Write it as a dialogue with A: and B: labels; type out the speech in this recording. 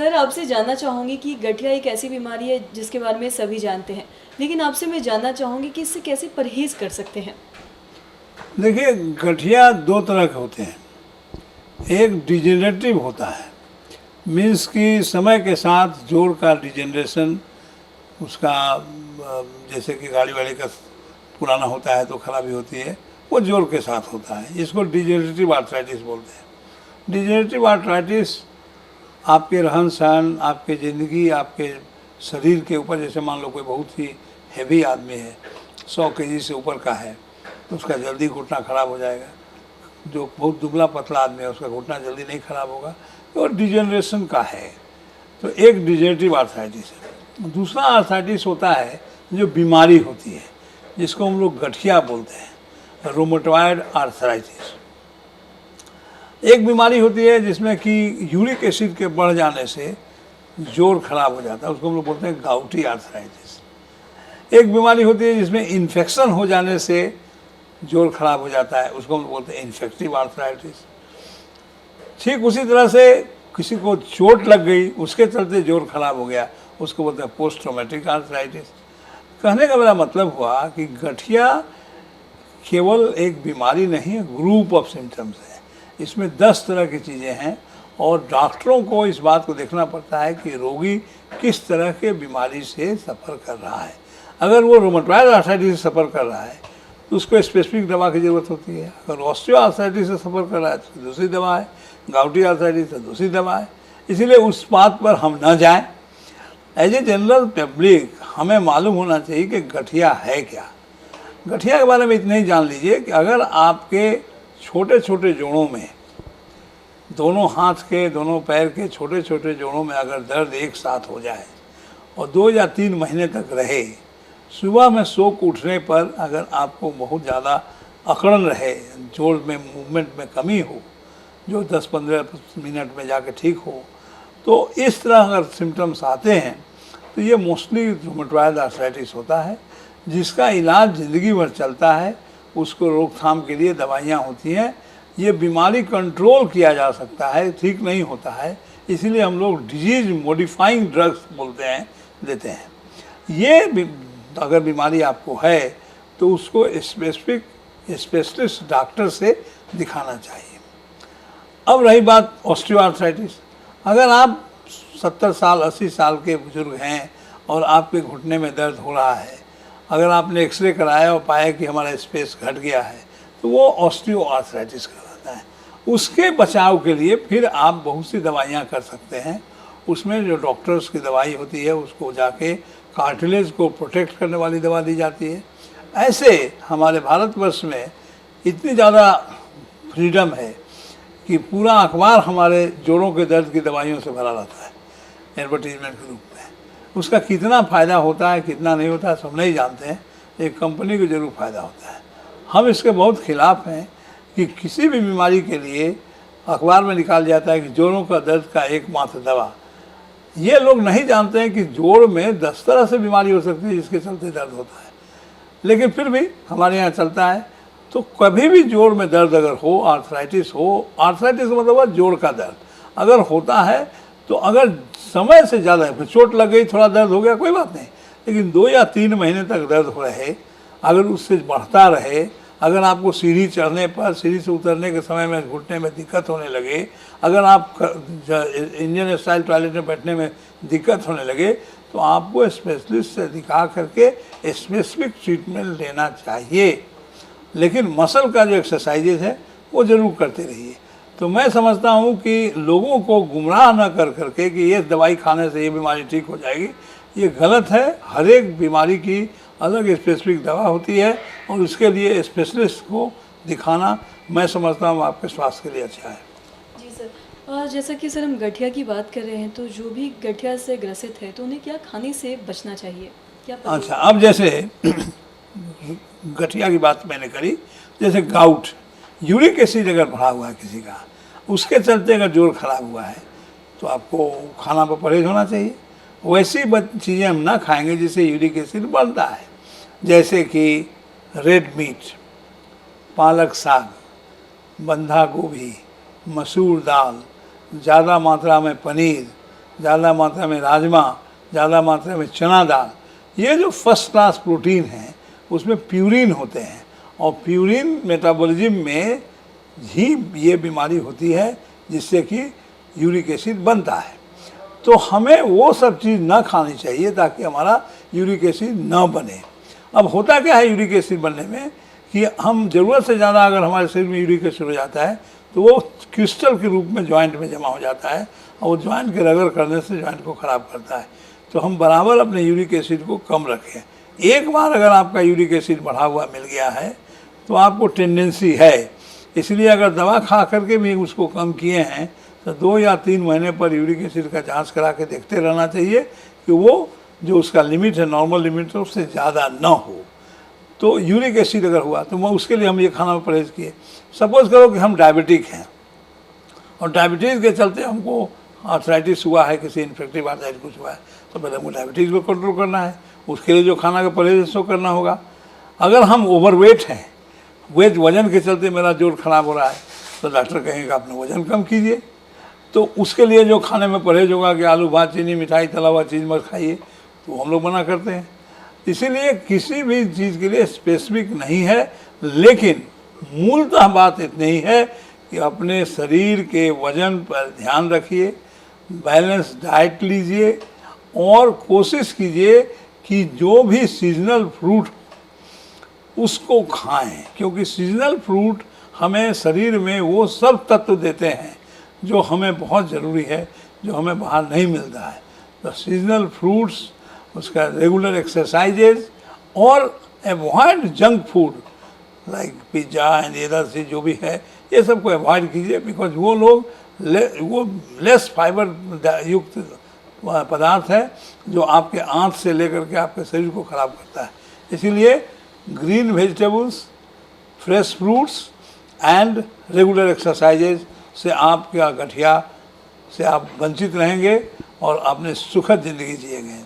A: Sir आपसे जानना चाहूँगी कि गठिया एक ऐसी बीमारी है जिसके बारे में सभी जानते हैं, लेकिन आपसे मैं जानना चाहूँगी कि इससे कैसे परहेज़ कर सकते हैं?
B: देखिए, गठिया दो तरह के होते हैं। एक डिजेनरेटिव होता है, मीन्स कि समय के साथ जोड़ का डिजेनरेशन उसका जैसे कि गाड़ी वाड़ी का पुराना होता है तो खराबी होती है, वो जोड़ के साथ होता है। इसको डिजेनरेटिव आर्थराइटिस बोलते हैं। डिजेनरेटिव आर्थराइटिस आपके रहन सहन, आपके ज़िंदगी, आपके शरीर के ऊपर, जैसे मान लो कोई बहुत ही हैवी आदमी है, 100 केजी से ऊपर का है, तो उसका जल्दी घुटना खराब हो जाएगा। जो बहुत दुबला पतला आदमी है उसका घुटना जल्दी नहीं खराब होगा, तो डिजेनरेशन का है। तो एक डिजेनरेटिव आर्थराइटिस है। दूसरा आर्थराइटिस होता है जो बीमारी होती है, जिसको हम लोग गठिया बोलते हैं, रोमेटॉइड आर्थराइटिस। एक बीमारी होती है जिसमें कि यूरिक एसिड के बढ़ जाने से जोड़ खराब हो जाता है, उसको हम लोग बोलते हैं गाउटी आर्थराइटिस। एक बीमारी होती है जिसमें इन्फेक्शन हो जाने से जोड़ खराब हो जाता है, उसको हम लोग बोलते हैं इन्फेक्टिव आर्थराइटिस। ठीक उसी तरह से किसी को चोट लग गई, उसके चलते जोड़ खराब हो गया, उसको बोलते हैं पोस्ट ट्रॉमेटिक आर्थराइटिस। कहने का मेरा मतलब हुआ कि गठिया केवल एक बीमारी नहीं है, ग्रुप ऑफ सिम्टम्स है। इसमें 10 तरह की चीज़ें हैं और डॉक्टरों को इस बात को देखना पड़ता है कि रोगी किस तरह के बीमारी से सफ़र कर रहा है। अगर वो रोमेटॉइड आर्थराइटिस से सफ़र कर रहा है तो उसको स्पेसिफिक दवा की ज़रूरत होती है। अगर ऑस्टियो आर्थराइटिस से सफ़र कर रहा है तो दूसरी दवा है, गाउटी आर्थराइटिस से दूसरी दवा है। इसीलिए उस बात पर हम न जाएं। एज ए जनरल पब्लिक हमें मालूम होना चाहिए कि गठिया है क्या। गठिया के बारे में इतना ही जान लीजिए कि अगर आपके छोटे छोटे जोड़ों में, दोनों हाथ के, दोनों पैर के छोटे छोटे जोड़ों में अगर दर्द एक साथ हो जाए और 2 या 3 महीने तक रहे, सुबह में सो के उठने पर अगर आपको बहुत ज़्यादा अकड़न रहे, जोड़ में मूवमेंट में कमी हो, जो 10-15 मिनट में जाके ठीक हो, तो इस तरह अगर सिम्टम्स आते हैं तो ये मोस्टली रोमेटॉइड आर्थराइटिस होता है, जिसका इलाज ज़िंदगी भर चलता है। उसको रोकथाम के लिए दवाइयाँ होती हैं। ये बीमारी कंट्रोल किया जा सकता है, ठीक नहीं होता है, इसीलिए हम लोग डिजीज मॉडिफाइंग ड्रग्स बोलते हैं, देते हैं। ये अगर बीमारी आपको है तो उसको स्पेसिफिक स्पेशलिस्ट डॉक्टर से दिखाना चाहिए। अब रही बात ऑस्टियोआर्थराइटिस। अगर आप 70 साल 80 साल के बुजुर्ग हैं और आपके घुटने में दर्द हो रहा है, अगर आपने एक्सरे कराया और पाया कि हमारा स्पेस घट गया है, तो वो ऑस्टियोआर्थराइटिस कहलाता है। उसके बचाव के लिए फिर आप बहुत सी दवाइयाँ कर सकते हैं। उसमें जो डॉक्टर्स की दवाई होती है उसको जाके कार्टिलेज को प्रोटेक्ट करने वाली दवा दी जाती है। ऐसे हमारे भारतवर्ष में इतनी ज़्यादा फ्रीडम है कि पूरा अखबार हमारे जोड़ों के दर्द की दवाइयों से भरा रहता है, एडवर्टीजमेंट के रूप में। उसका कितना फ़ायदा होता है, कितना नहीं होता है, सब नहीं जानते हैं। एक कंपनी को जरूर फ़ायदा होता है। हम इसके बहुत खिलाफ हैं कि किसी भी बीमारी के लिए अखबार में निकाल जाता है कि जोड़ों का दर्द का एकमात्र दवा। ये लोग नहीं जानते हैं कि जोड़ में 10 तरह से बीमारी हो सकती है जिसके चलते दर्द होता है, लेकिन फिर भी हमारे यहाँ चलता है। तो कभी भी जोड़ में दर्द अगर हो, आर्थराइटिस हो, आर्थराइटिस का मतलब जोड़ का दर्द अगर होता है, तो अगर समय से ज़्यादा चोट लग गई, थोड़ा दर्द हो गया, कोई बात नहीं, लेकिन 2 या 3 महीने तक दर्द हो रहे, अगर उससे बढ़ता रहे, अगर आपको सीढ़ी चढ़ने पर, सीढ़ी से उतरने के समय में घुटने में दिक्कत होने लगे, अगर आप इंडियन स्टाइल टॉयलेट में बैठने में दिक्कत होने लगे, तो आपको स्पेशलिस्ट से दिखा करके स्पेसिफिक ट्रीटमेंट लेना चाहिए। लेकिन मसल का जो एक्सरसाइजेज है वो ज़रूर करते रहिए। तो मैं समझता हूँ कि लोगों को गुमराह न कर करके कि ये दवाई खाने से ये बीमारी ठीक हो जाएगी, ये गलत है। हर एक बीमारी की अलग स्पेसिफिक दवा होती है और उसके लिए स्पेशलिस्ट को दिखाना मैं समझता हूँ आपके स्वास्थ्य के लिए अच्छा है।
A: जी सर, और जैसा कि सर हम गठिया की बात कर रहे हैं, तो जो भी गठिया से ग्रसित है तो उन्हें क्या खाने से बचना चाहिए, क्या
B: अच्छा, अब जैसे गठिया की बात मैंने करी, जैसे गाउट, यूरिक एसिड अगर बढ़ा हुआ है किसी का, उसके चलते अगर जोड़ खराब हुआ है तो आपको खाना पर परहेज होना चाहिए। वैसी चीज़ें हम ना खाएंगे जिससे यूरिक एसिड बढ़ता है, जैसे कि रेड मीट, पालक साग, बंधा गोभी, मसूर दाल, ज़्यादा मात्रा में पनीर, ज़्यादा मात्रा में राजमा, ज़्यादा मात्रा में चना दाल, ये जो फर्स्ट क्लास प्रोटीन है उसमें प्यूरिन होते हैं, और प्यूरिन मेटाबॉलिज्म में ही ये बीमारी होती है जिससे कि यूरिक एसिड बनता है। तो हमें वो सब चीज़ ना खानी चाहिए ताकि हमारा यूरिक एसिड ना बने। अब होता क्या है यूरिक एसिड बनने में कि हम ज़रूरत से ज़्यादा अगर हमारे शरीर में यूरिक एसिड हो जाता है तो वो क्रिस्टल के रूप में जॉइंट में जमा हो जाता है, और वो जॉइंट के रगड़ करने से जॉइंट को ख़राब करता है। तो हम बराबर अपने यूरिक एसिड को कम रखें। एक बार अगर आपका यूरिक एसिड बढ़ा हुआ मिल गया है तो आपको टेंडेंसी है, इसलिए अगर दवा खा करके भी उसको कम किए हैं तो 2 या 3 महीने पर यूरिक एसिड का जांच करा के देखते रहना चाहिए कि वो जो उसका लिमिट है, नॉर्मल लिमिट है, उससे ज़्यादा ना हो। तो यूरिक एसिड अगर हुआ तो मैं उसके लिए हम ये खाना में परहेज़ किए। सपोज़ करो कि हम डायबिटिक हैं और डायबिटीज़ के चलते हमको आर्थराइटिस हुआ है, किसी इन्फेक्टिव आर्थराइटिस कुछ हुआ है, तो पहले हमको डायबिटीज़ को कंट्रोल करना है। उसके लिए जो खाना का परहेज़ उसको करना होगा। अगर हम ओवरवेट हैं, वजन के चलते मेरा जोड़ खराब हो रहा है, तो डॉक्टर कहेंगे आपने वज़न कम कीजिए। तो उसके लिए जो खाने में परहेज होगा कि आलू भात, चीनी, मिठाई, तला हुआ चीज़ मत खाइए, तो हम लोग मना करते हैं। इसीलिए किसी भी चीज़ के लिए स्पेसिफिक नहीं है, लेकिन मूलतः बात इतनी ही है कि अपने शरीर के वजन पर ध्यान रखिए, बैलेंस डाइट लीजिए और कोशिश कीजिए कि जो भी सीजनल फ्रूट उसको खाएं, क्योंकि सीजनल फ्रूट हमें शरीर में वो सब तत्व देते हैं जो हमें बहुत ज़रूरी है, जो हमें बाहर नहीं मिलता है। तो सीजनल फ्रूट्स, उसका रेगुलर एक्सरसाइजेज और avoid junk food like pizza and other चीज़ जो भी है, ये सब को अवॉइड कीजिए, बिकॉज वो लोग वो लेस फाइबर युक्त पदार्थ है जो आपके आँत से लेकर के आपके शरीर को ख़राब करता है। इसीलिए green vegetables, fresh fruits and regular exercises से आपका गठिया से आप वंचित रहेंगे और अपने सुखद ज़िंदगी जिएंगे।